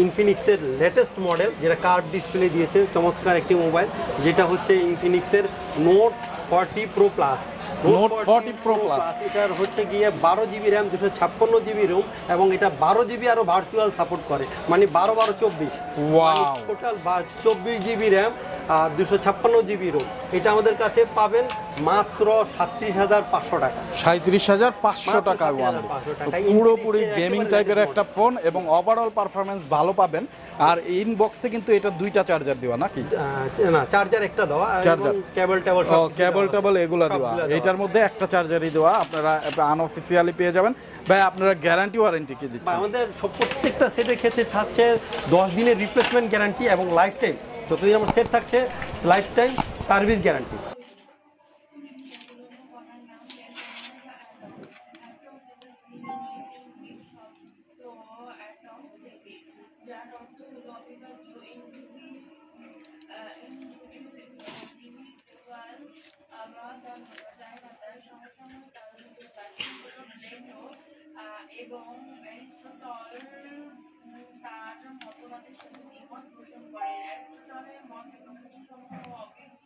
ইনফিনিক্সের latest model, যেটা curve display দিয়েছে, চমৎকার একটি মোবাইল, যেটা হচ্ছে ইনফিনিক্সের Note 40 Pro Plus. Note 40 Pro Plus, এটার হচ্ছে গিয়ে 12 জিবি র্যাম, 256 জিবি রোম, এবং এটা 12 জিবি আরও ভার্চুয়াল সাপোর্ট করে, মানে 12 12 24। ওয়াও, টোটাল 24 জিবি র্যাম আর 256 জিবি রোম। এটা আমাদের কাছে পাবেন মাত্র 37,500 টাকা। 37,500 টাকা। পুরোপুরি গেমিং টাইপের একটা ফোন এবং ওভারঅল পারফরমেন্স ভালো পাবেন। আর ইনবক্সে কিন্তু এটা দুইটা চার্জার দেওয়া নাকি? না, চার্জার একটা দেওয়া, চার্জার, কেবল কেবল এগুলো দেওয়া। এটার মধ্যে একটা চার্জারই দেওয়া, আপনারা আনঅফিসিয়ালি পেয়ে যাবেন। ভাই আপনারা গ্যারান্টি ওয়ারেন্টি কি দিচ্ছেন? আমাদের প্রত্যেকটা সেটের ক্ষেত্রে থাকছে 10 দিনের রিপ্লেসমেন্ট গ্যারান্টি এবং লাইফ টাইম, যতদিন আমার সেট থাকছে লাইফ টাইম সার্ভিস গ্যারান্টি। এবং অ্যারিস্টটল তার মতবাদের সাথে দ্বিমত পোষণ করেন। অ্যারিস্টটলের মত এবং কিছু সংখ্যক অভিজ্ঞ